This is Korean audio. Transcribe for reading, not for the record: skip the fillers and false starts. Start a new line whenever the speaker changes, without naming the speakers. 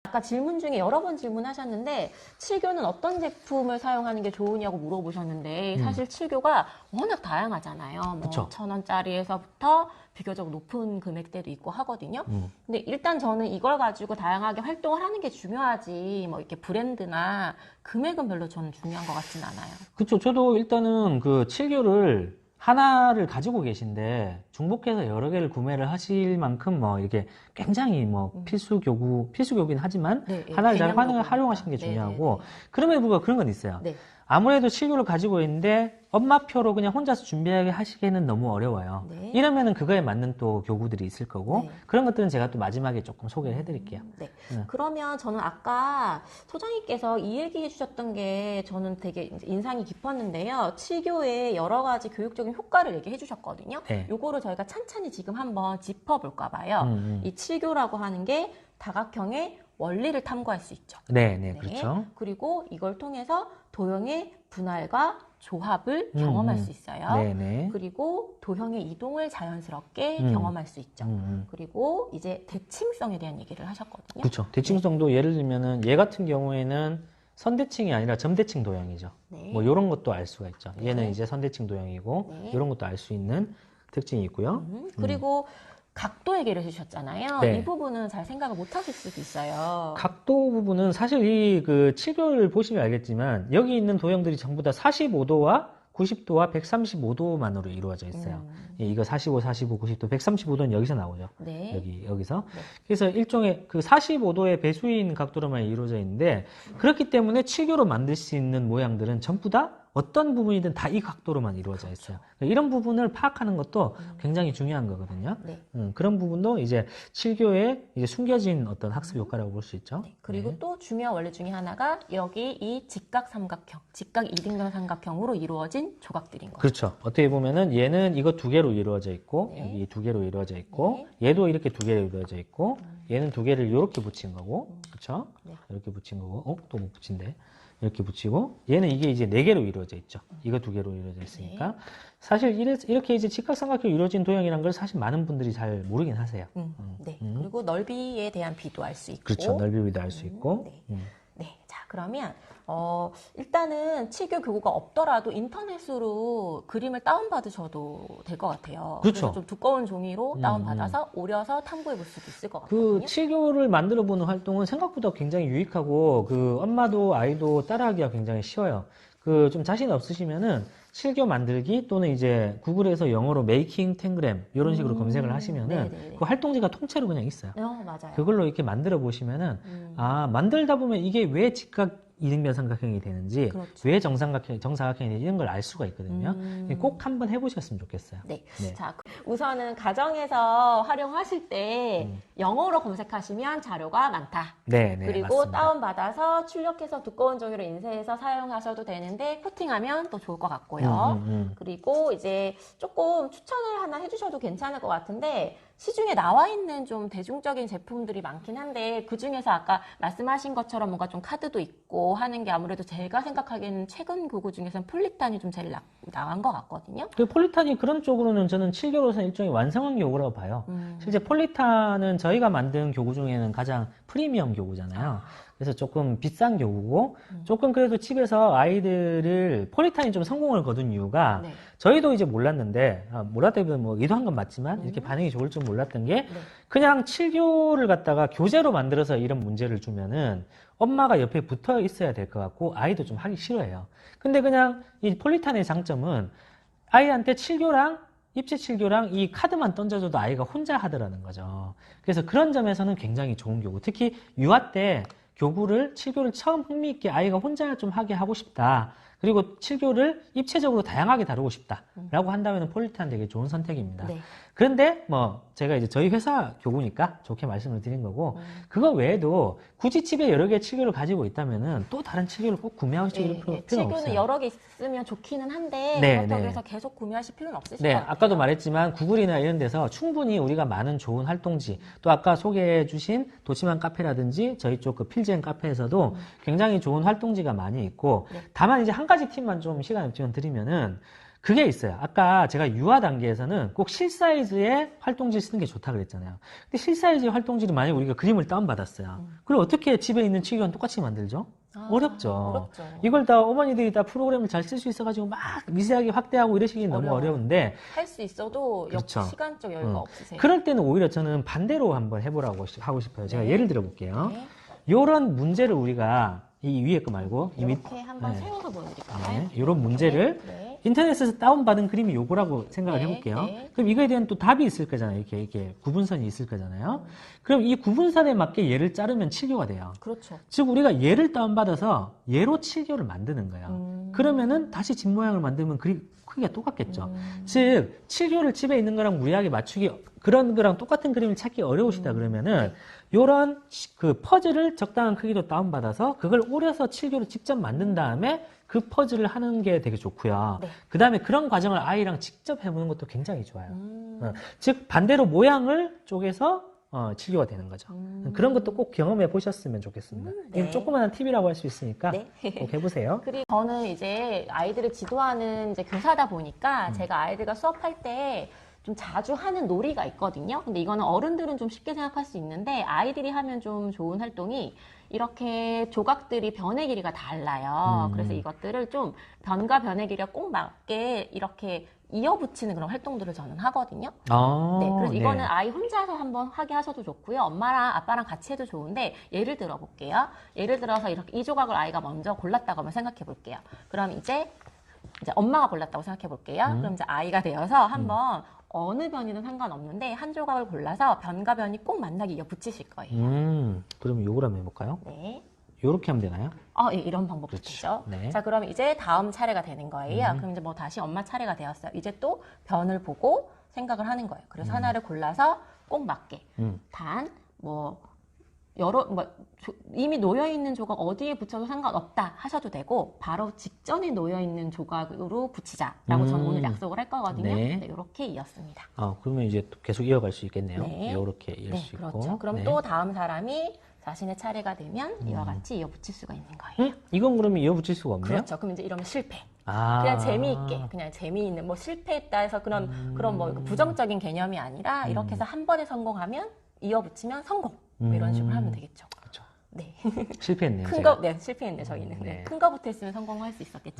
아까 질문 중에 여러 번 질문하셨는데 칠교는 어떤 제품을 사용하는 게 좋으냐고 물어보셨는데 사실 칠교가 워낙 다양하잖아요. 뭐
그쵸.
1,000원짜리에서부터 비교적 높은 금액대도 있고 하거든요. 근데 일단 저는 이걸 가지고 다양하게 활동을 하는 게 중요하지 뭐 이렇게 브랜드나 금액은 별로 저는 중요한 것 같진 않아요.
그쵸. 저도 일단은 그 7교를 하나를 가지고 계신데 중복해서 여러 개를 구매를 하실 만큼 뭐 이렇게 굉장히 뭐 필수교긴 하지만
네,
하나를 잘
개념적으로
활용하시는 게
네,
중요하고
네, 네.
그럼에도 불구하고 그런 건 있어요.
네.
아무래도 7교를 가지고 있는데 엄마표로 그냥 혼자서 준비하게 하시기에는 너무 어려워요.
네.
이러면은 그거에 맞는 또 교구들이 있을 거고
네.
그런 것들은 제가 또 마지막에 조금 소개를 해드릴게요.
네.
네.
그러면 저는 아까 소장님께서 이 얘기해 주셨던 게 저는 되게 이제 인상이 깊었는데요. 칠교의 여러 가지 교육적인 효과를 얘기해 주셨거든요.
네.
요거를 저희가 찬찬히 지금 한번 짚어볼까 봐요. 이 칠교라고 하는 게 다각형의 원리를 탐구할 수 있죠.
네, 그렇죠.
그리고 이걸 통해서 도형의 분할과 조합을 경험할 수 있어요.
네네.
그리고 도형의 이동을 자연스럽게 경험할 수 있죠. 그리고 이제 대칭성에 대한 얘기를 하셨거든요.
그렇죠. 대칭성도 예를 들면은 얘 같은 경우에는 선대칭이 아니라 점대칭 도형이죠.
네.
뭐 이런 것도 알 수가 있죠.
네.
얘는 이제 선대칭 도형이고
네.
이런 것도 알 수 있는 특징이 있고요.
그리고 각도 얘기를 해주셨잖아요.
네.
이 부분은 잘 생각을 못 하실 수도 있어요.
각도 부분은 사실 이 그 칠교를 보시면 알겠지만 여기 있는 도형들이 전부 다 45도와 90도와 135도만으로 이루어져 있어요. 예, 이거 45, 90도, 135도는 여기서 나오죠.
네.
여기서.
네.
그래서 일종의 그 45도의 배수인 각도로만 이루어져 있는데 그렇기 때문에 칠교로 만들 수 있는 모양들은 전부 다 어떤 부분이든 다 이 각도로만 이루어져 있어요. 이런 부분을 파악하는 것도 굉장히 중요한 거거든요.
네.
그런 부분도 이제 칠교에 이제 숨겨진 어떤 학습 효과라고 볼 수 있죠.
네. 그리고 또 중요한 원리 중에 하나가 여기 이 직각 삼각형, 직각 이등변 삼각형으로 이루어진 조각들인 거죠.
그렇죠. 어떻게 보면은 얘는 이거 두 개로 이루어져 있고
네.
여기 두 개로 이루어져 있고 얘도 이렇게 두 개로 이루어져 있고 얘는 두 개를 이렇게 붙인 거고 그렇죠?
네.
이렇게 붙인 거고 또 못 붙인대. 이렇게 붙이고 얘는 이게 이제 네 개로 이루어져 있죠. 이거 두 개로 이루어져 있으니까 사실 이렇게 이제 직각삼각형으로 이루어진 도형이란 걸 사실 많은 분들이 잘 모르긴 하세요.
네. 그리고 넓이에 대한 비도 알 수 있고.
그렇죠. 넓이 위도 알 수 있고.
네. 네. 자, 그러면 일단은 칠교 교구가 없더라도 인터넷으로 그림을 다운받으셔도 될 것 같아요.
그렇죠.
그래서 좀 두꺼운 종이로 다운받아서 오려서 탐구해 볼 수도 있을 것
그
같거든요.
칠교를 만들어 보는 활동은 생각보다 굉장히 유익하고 그 엄마도 아이도 따라하기가 굉장히 쉬워요. 그 좀 자신 없으시면은 칠교 만들기 또는 이제 구글에서 영어로 메이킹 탱그램 이런 식으로 검색을 하시면은
네네네.
그 활동지가 통째로 그냥 있어요.
맞아요.
그걸로 이렇게 만들어 보시면은 아 만들다 보면 이게 왜 직각 이등변 삼각형이 되는지
그렇죠.
왜 정사각형이 되는지 이런 걸 알 수가 있거든요. 꼭 한번 해보셨으면 좋겠어요.
네.
네.
자, 우선은 가정에서 활용하실 때 영어로 검색하시면 자료가 많다.
네,
그리고
맞습니다.
다운받아서 출력해서 두꺼운 종이로 인쇄해서 사용하셔도 되는데 코팅하면 또 좋을 것 같고요. 그리고 이제 조금 추천을 하나 해주셔도 괜찮을 것 같은데 시중에 나와 있는 좀 대중적인 제품들이 많긴 한데 그 중에서 아까 말씀하신 것처럼 뭔가 좀 카드도 있고 하는 게 아무래도 제가 생각하기에는 최근 교구 중에서는 폴리탄이 좀 제일 나은 것 같거든요.
그 폴리탄이 그런 쪽으로는 저는 7교로서는 일종의 완성한 교구라고 봐요. 실제 폴리탄은 저희가 만든 교구 중에는 가장 프리미엄 교구잖아요. 그래서 조금 비싼 교구고 조금 그래도 집에서 아이들을 폴리탄이 좀 성공을 거둔 이유가
네.
저희도 이제 몰랐는데 몰랐다기보다 뭐 의도한 건 맞지만 이렇게 반응이 좋을 줄 몰랐던 게 그냥 7교를 갖다가 교재로 만들어서 이런 문제를 주면은 엄마가 옆에 붙어 있어야 될 것 같고 아이도 좀 하기 싫어해요. 근데 그냥 이 폴리탄의 장점은 아이한테 7교랑 입체 7교랑 이 카드만 던져줘도 아이가 혼자 하더라는 거죠. 그래서 그런 점에서는 굉장히 좋은 교구. 특히 유아 때 교구를 7교를 처음 흥미있게 아이가 혼자 좀 하게 하고 싶다. 그리고 7교를 입체적으로 다양하게 다루고 싶다라고 한다면 폴리탄 되게 좋은 선택입니다.
네.
그런데 뭐 제가 이제 저희 회사 교구니까 좋게 말씀을 드린 거고 그거 외에도 굳이 집에 여러 개의 7교를 가지고 있다면은 또 다른 7교를 꼭 구매하시고 이럴 필요는
칠교는
없어요.
여러 개 있으면 좋기는 한데
네,
그렇다고
네.
해서 계속 구매하실 필요는 없으실
네,
것 같아요.
아까도 말했지만 구글이나 이런 데서 충분히 우리가 많은 좋은 활동지 또 아까 소개해 주신 도치만 카페라든지 저희 쪽 그 필젠 카페에서도 굉장히 좋은 활동지가 많이 있고 다만 이제 한 가지 팁만 좀 시간 없지만 드리면은 그게 있어요. 아까 제가 유아 단계에서는 꼭 실사이즈의 활동지를 쓰는 게 좋다 그랬잖아요. 근데 실사이즈의 활동지를 만약에 우리가 그림을 다운받았어요. 그럼 어떻게 집에 있는 치규와 똑같이 만들죠? 어렵죠.
어렵죠.
이걸 다 어머니들이 다 프로그램을 잘 쓸 수 있어가지고 막 미세하게 확대하고 이러시기 너무 어려운데.
할 수 있어도
그렇죠.
시간적 여유가 없으세요.
그럴 때는 오히려 저는 반대로 한번 해보라고 하고 싶어요. 제가
네.
예를 들어볼게요.
네.
요런 문제를 우리가 이 위에 거 말고
이렇게 한번
네.
세워서 보여드릴까요?
네. 이런 문제를
네.
인터넷에서 다운받은 그림이 요거라고 생각을
네,
해볼게요.
네.
그럼 이거에 대한 또 답이 있을 거잖아요. 이렇게 구분선이 있을 거잖아요. 그럼 이 구분선에 맞게 얘를 자르면 7교가 돼요.
그렇죠.
즉 우리가 얘를 다운받아서 얘로 7교를 만드는 거예요. 그러면은 다시 집 모양을 만들면 그림 크기가 똑같겠죠. 즉 7교를 집에 있는 거랑 무리하게 맞추기 그런 거랑 똑같은 그림을 찾기 어려우시다 그러면은 요런 그 퍼즐을 적당한 크기로 다운받아서 그걸 오려서 7교를 직접 만든 다음에 그 퍼즐을 하는 게 되게 좋고요.
네.
그 다음에 그런 과정을 아이랑 직접 해보는 것도 굉장히 좋아요. 즉 반대로 모양을 쪼개서 7교가 되는 거죠. 그런 것도 꼭 경험해 보셨으면 좋겠습니다.
네.
이건 조그마한 팁이라고 할 수 있으니까
네.
꼭 해보세요.
그리고 저는 이제 아이들을 지도하는 이제 교사다 보니까 제가 아이들과 수업할 때 좀 자주 하는 놀이가 있거든요. 근데 이거는 어른들은 좀 쉽게 생각할 수 있는데 아이들이 하면 좀 좋은 활동이 이렇게 조각들이 변의 길이가 달라요. 그래서 이것들을 좀 변과 변의 길이가 꼭 맞게 이렇게 이어붙이는 그런 활동들을 저는 하거든요. 네, 그래서 이거는 아이 혼자서 한번 하게 하셔도 좋고요. 엄마랑 아빠랑 같이 해도 좋은데 예를 들어 볼게요. 예를 들어서 이렇게 이 조각을 아이가 먼저 골랐다고 한번 생각해 볼게요. 그럼 이제 엄마가 골랐다고 생각해 볼게요. 그럼 이제 아이가 되어서 한번 어느 변이든 상관없는데 한 조각을 골라서 변과 변이 꼭 만나게 이어붙이실 거예요.
그럼 요걸 한번 해볼까요?
네.
요렇게 하면 되나요?
예, 이런 방법도
그렇죠.
있죠.
네.
자, 그럼 이제 다음 차례가 되는 거예요. 그럼 이제 뭐 다시 엄마 차례가 되었어요. 이제 또 변을 보고 생각을 하는 거예요. 그래서 하나를 골라서 꼭 맞게. 단, 이미 놓여있는 조각 어디에 붙여도 상관없다 하셔도 되고, 바로 직전에 놓여있는 조각으로 붙이자라고 저는 오늘 약속을 할 거거든요.
네.
네, 이렇게 이었습니다.
그러면 이제 또 계속 이어갈 수 있겠네요.
네.
요렇게 이을
네,
수 있고.
그렇죠. 그럼
네.
또 다음 사람이 자신의 차례가 되면 이와 같이 이어붙일 수가 있는 거예요.
이건 그러면 이어붙일 수가 없네요?
그렇죠. 그럼 이제 이러면 실패.
아.
그냥 재미있게, 그냥 재미있는, 뭐 실패했다 해서 그런 뭐 부정적인 개념이 아니라 이렇게 해서 한 번에 성공하면 이어붙이면 성공. 뭐 이런 식으로 하면 되겠죠.
그렇죠.
네.
실패했네요.
큰
제가.
거, 네, 실패했네, 저희는.
네.
네. 큰 거부터 했으면 성공할 수 있었겠죠.